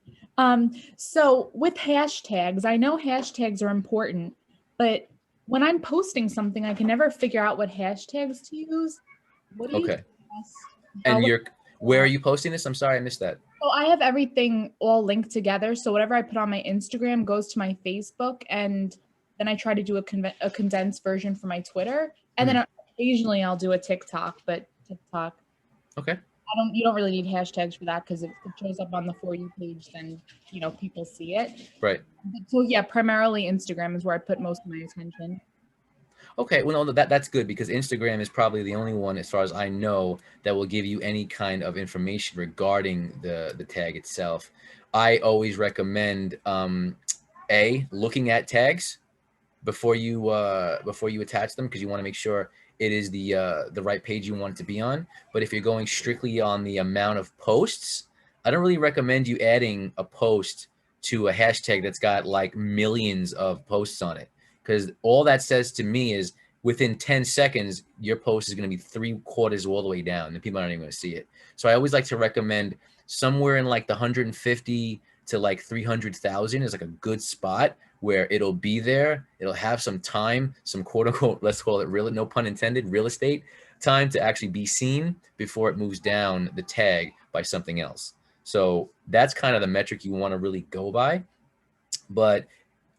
So with hashtags, I know hashtags are important, but when I'm posting something, I can never figure out what hashtags to use. What do you suggest? And where are you posting this? I'm sorry, I missed that. So I have everything all linked together. So whatever I put on my Instagram goes to my Facebook, and then I try to do a condensed version for my Twitter. And then occasionally I'll do a TikTok, but TikTok. Okay. You don't really need hashtags for that, because if it shows up on the For You page, then, you know, people see it. Right. So yeah, primarily Instagram is where I put most of my attention. Okay, well, no, that's good, because Instagram is probably the only one, as far as I know, that will give you any kind of information regarding the tag itself. I always recommend looking at tags before you attach them, because you want to make sure it is the right page you want it to be on. But if you're going strictly on the amount of posts, I don't really recommend you adding a post to a hashtag that's got like millions of posts on it, because all that says to me is within 10 seconds, your post is going to be 3/4 all the way down, and people aren't even going to see it. So I always like to recommend somewhere in like the 150 to like 300,000 is like a good spot where it'll be there. It'll have some time, some quote unquote, let's call it real, no pun intended, real estate time to actually be seen before it moves down the tag by something else. So that's kind of the metric you want to really go by. But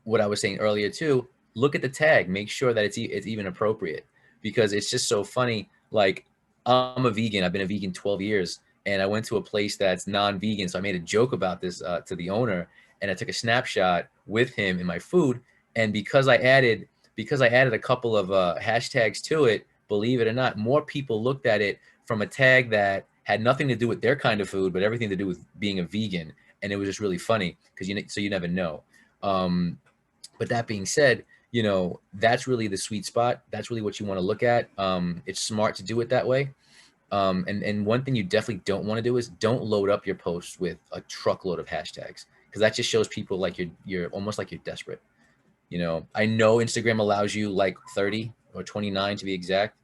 what I was saying earlier too, look at the tag, make sure that it's even appropriate, because it's just so funny. Like, I'm a vegan. I've been a vegan 12 years, and I went to a place that's non-vegan. So I made a joke about this to the owner, and I took a snapshot with him in my food. And because I added a couple of hashtags to it, believe it or not, more people looked at it from a tag that had nothing to do with their kind of food, but everything to do with being a vegan. And it was just really funny, because you never know. But that being said, you know, that's really the sweet spot. That's really what you want to look at. It's smart to do it that way. And one thing you definitely don't want to do is don't load up your posts with a truckload of hashtags, because that just shows people like you're almost like you're desperate. You know, I know Instagram allows you like 30 or 29 to be exact.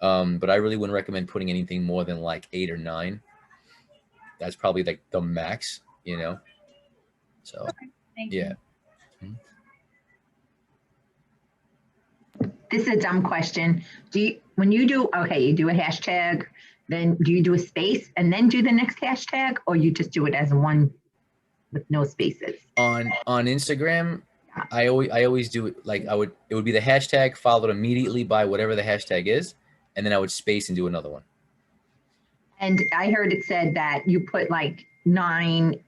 But I really wouldn't recommend putting anything more than like 8 or 9. That's probably like the max, you know? So, okay, thank yeah. you. This is a dumb question. When you do a hashtag, then do you do a space and then do the next hashtag, or you just do it as one with no spaces? On Instagram, I always do it like it would be the hashtag followed immediately by whatever the hashtag is, and then I would space and do another one. And I heard it said that you put like 9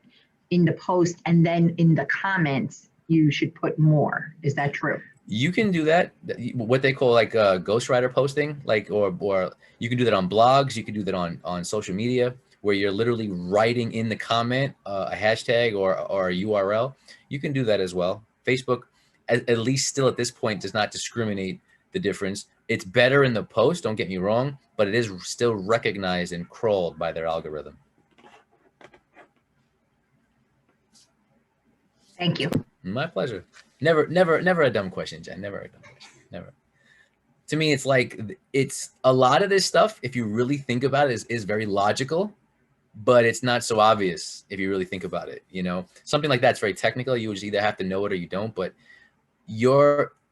in the post, and then in the comments, you should put more. Is that true? You can do that, what they call like ghostwriter posting, like, or you can do that on blogs. You can do that on social media, where you're literally writing in the comment a hashtag or a URL. You can do that as well. Facebook, at least still at this point, does not discriminate the difference. It's better in the post, don't get me wrong, but it is still recognized and crawled by their algorithm. Thank you. My pleasure. Never a dumb question, Jen. Never a dumb question. Never. To me, it's like, it's a lot of this stuff, if you really think about it, is very logical, but it's not so obvious if you really think about it. You know, something like that's very technical. You just either have to know it or you don't. But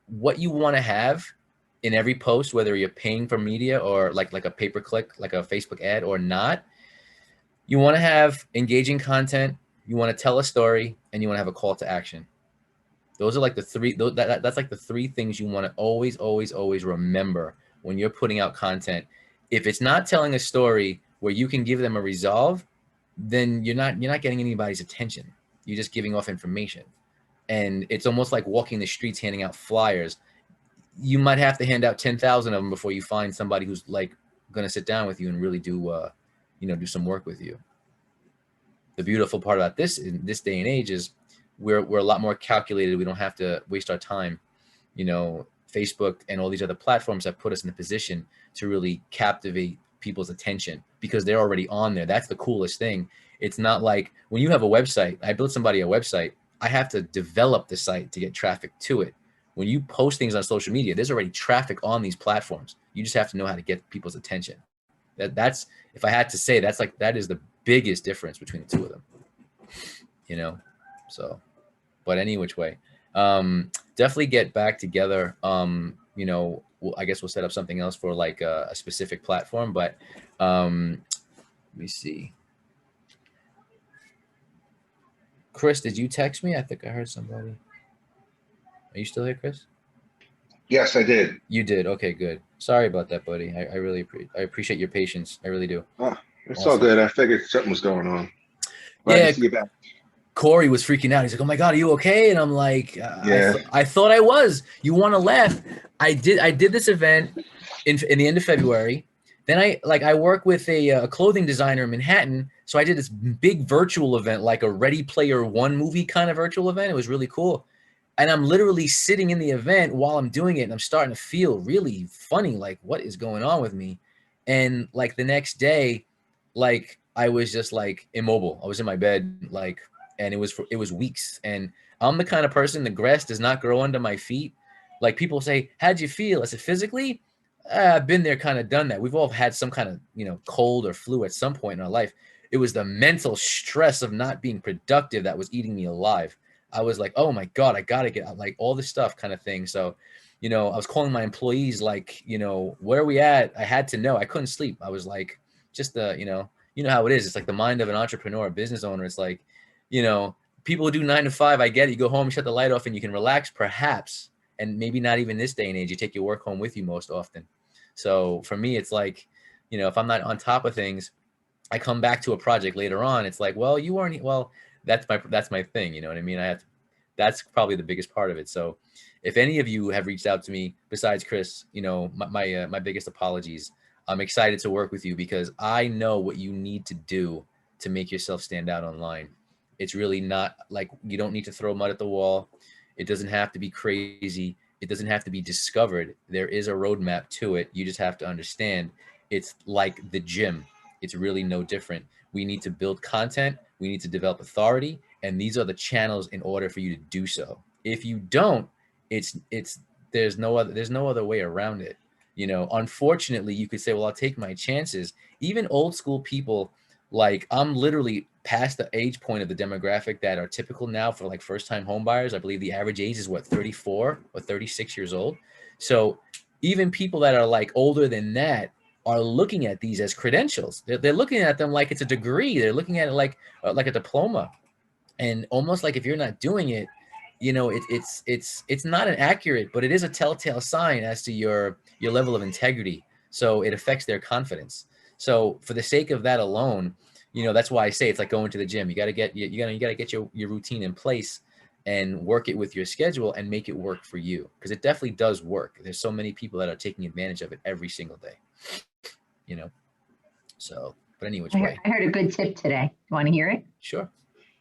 what you want to have in every post, whether you're paying for media or like a pay-per-click, like a Facebook ad or not, you want to have engaging content. You want to tell a story, and you want to have a call to action. Those are like the three. That's like the 3 things you want to always remember when you're putting out content. If it's not telling a story where you can give them a resolve, then you're not getting anybody's attention. You're just giving off information, and it's almost like walking the streets handing out flyers. You might have to hand out 10,000 of them before you find somebody who's like going to sit down with you and really do do some work with you. The beautiful part about this in this day and age is we're a lot more calculated. We don't have to waste our time. You know, Facebook and all these other platforms have put us in a position to really captivate people's attention because they're already on there. That's the coolest thing. It's not like when you have a website, I built somebody a website, I have to develop the site to get traffic to it. When you post things on social media, there's already traffic on these platforms. You just have to know how to get people's attention. That's, if I had to say, that is the biggest difference between the two of them, you know? So, but any which way, definitely get back together. I guess we'll set up something else for like a specific platform, but let me see. Chris, did you text me? I think I heard somebody. Are you still here, Chris? Yes, I did. You did. Okay, good. Sorry about that, buddy. I really appreciate your patience. I really do. Oh, it's Awesome. all good. I figured something was going on. Glad Yeah. to see you back. Corey was freaking out. He's like, "Oh my God, are you okay?" And I'm like, Yeah. I thought I was. You want to laugh? I did this event in the end of February. Then I work with a clothing designer in Manhattan. So I did this big virtual event, like a Ready Player One movie kind of virtual event. It was really cool. And I'm literally sitting in the event while I'm doing it, and I'm starting to feel really funny, like what is going on with me? And like the next day, like I was just like immobile. I was in my bed, like, and it was weeks. And I'm the kind of person, the grass does not grow under my feet. Like people say, how'd you feel? I said, physically, I've been there, kind of done that. We've all had some kind of, cold or flu at some point in our life. It was the mental stress of not being productive that was eating me alive. I was like, oh my God, I got to get out, like all this stuff kind of thing. So, I was calling my employees, like, where are we at? I had to know. I couldn't sleep. I was like, just you know how it is. It's like the mind of an entrepreneur, a business owner. It's like, people who do 9 to 5, I get it. You go home, you shut the light off, and you can relax, perhaps. And maybe not even this day and age, you take your work home with you most often. So for me, it's like, if I'm not on top of things, I come back to a project later on. It's like, well, you weren't, well, that's my thing. You know what I mean? That's probably the biggest part of it. So if any of you have reached out to me besides Chris, my biggest apologies. I'm excited to work with you because I know what you need to do to make yourself stand out online. It's really not like, you don't need to throw mud at the wall. It doesn't have to be crazy. It doesn't have to be discovered. There is a roadmap to it. You just have to understand it's like the gym. It's really no different. We need to build content. We need to develop authority. And these are the channels in order for you to do so. If you don't, there's no other way around it. Unfortunately, you could say, well, I'll take my chances. Even old school people, like I'm literally past the age point of the demographic that are typical now for like first-time home buyers. I believe the average age is 34 or 36 years old. So even people that are like older than that are looking at these as credentials. They're looking at them like it's a degree. They're looking at it like a diploma, and almost like if you're not doing it, it's not an accurate, but it is a telltale sign as to your level of integrity. So it affects their confidence. So for the sake of that alone, you know, that's why I say it's like going to the gym. You got to get your routine in place and work it with your schedule and make it work for you, because it definitely does work. There's so many people that are taking advantage of it every single day, you know. So, but any which way. I heard a good tip today. You want to hear it? Sure.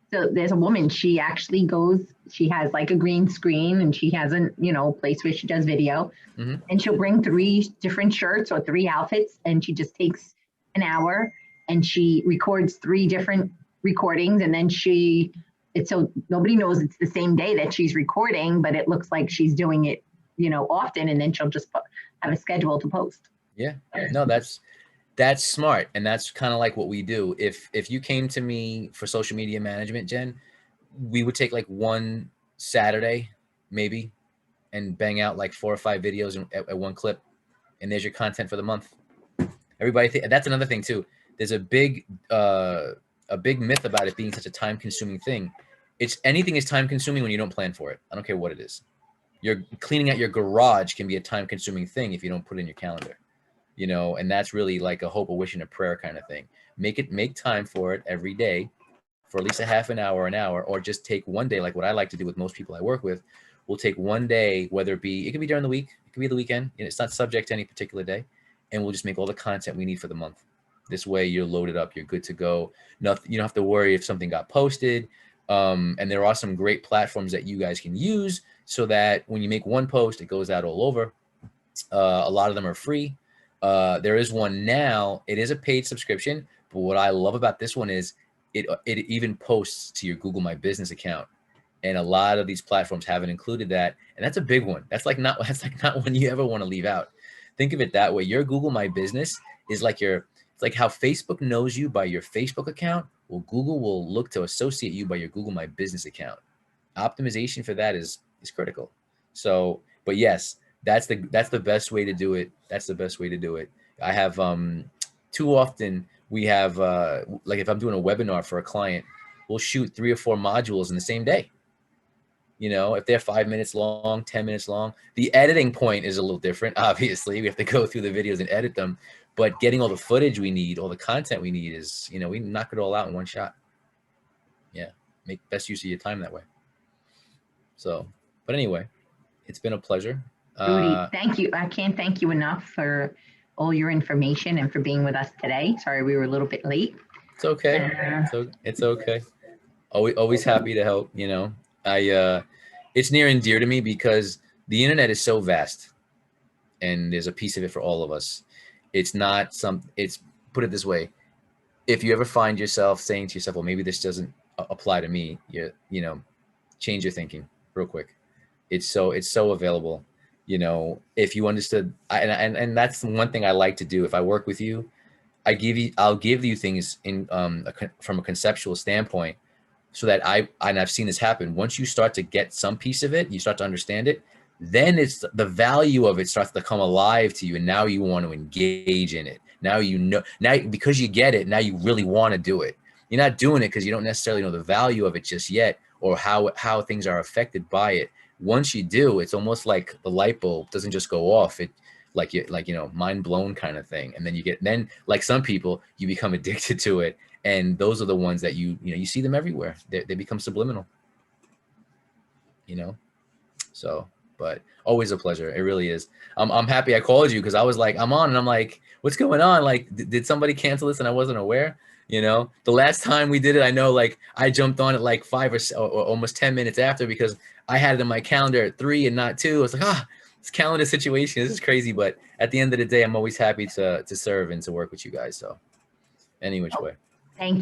So there's a woman, she actually goes, she has like a green screen and she has a, you know, place where she does video, and she'll bring 3 different shirts or 3 outfits, and she just takes an hour and she records 3 different recordings, and then it's so nobody knows it's the same day that she's recording, but it looks like she's doing it, you know, often, and then she'll just have a schedule to post. Yeah, no, that's smart. And that's kind of like what we do. If you came to me for social media management, Jen, we would take like one Saturday maybe and bang out like 4 or 5 videos at one clip, and there's your content for the month. Everybody, that's another thing too. There's a big myth about it being such a time-consuming thing. Anything is time-consuming when you don't plan for it. I don't care what it is. You're cleaning out your garage can be a time-consuming thing if you don't put it in your calendar. You know, and that's really like a hope, a wish, and a prayer kind of thing. Make time for it every day for at least a half an hour, or just take one day, like what I like to do with most people I work with. We'll take one day, whether it could be during the week, it could be the weekend, and it's not subject to any particular day, and we'll just make all the content we need for the month. This way you're loaded up, you're good to go. Nothing, you don't have to worry if something got posted. And there are some great platforms that you guys can use so that when you make one post, it goes out all over. A lot of them are free. There is one now. It is a paid subscription, but what I love about this one is it even posts to your Google My Business account, and a lot of these platforms haven't included that, and that's a big one. That's like not one you ever want to leave out. Think of it that way. Your Google My Business is like it's like how Facebook knows you by your Facebook account. Well, Google will look to associate you by your Google My Business account. Optimization for that is critical. So, but yes, that's the best way to do it. That's the best way to do it. I have too often we have like if I'm doing a webinar for a client, we'll shoot 3 or 4 modules in the same day. You know, if they're 5 minutes long, 10 minutes long, the editing point is a little different. Obviously, we have to go through the videos and edit them, but getting all the footage we need, all the content we need is, you know, we knock it all out in one shot. Yeah, make best use of your time that way. So, but anyway, it's been a pleasure. Rudy, thank you. I can't thank you enough for all your information and for being with us today. Sorry we were a little bit late. It's okay. It's okay. Always happy to help. You know, it's near and dear to me because the internet is so vast, and there's a piece of it for all of us. It's put it this way. If you ever find yourself saying to yourself, well, maybe this doesn't apply to me, you know, change your thinking real quick. It's so available. You know, if you understood, and that's one thing I like to do. If I work with you, I'll give you things in from a conceptual standpoint, so that I've seen this happen. Once you start to get some piece of it, you start to understand it, then it's the value of it starts to come alive to you, and now you want to engage in it. Now because you get it, now you really want to do it. You're not doing it because you don't necessarily know the value of it just yet, or how things are affected by it. Once you do, it's almost like the light bulb doesn't just go off. It like you know, mind blown kind of thing. And then like some people, you become addicted to it. And those are the ones that you see them everywhere. They become subliminal, you know? So, but always a pleasure. It really is. I'm happy I called you because I was like, I'm on and I'm like, what's going on? Like, did somebody cancel this and I wasn't aware? You know, the last time we did it, I know like I jumped on it like 5 or almost 10 minutes after because I had it in my calendar at 3 and not 2. I was like, this calendar situation, this is crazy. But at the end of the day, I'm always happy to serve and to work with you guys. So any which way.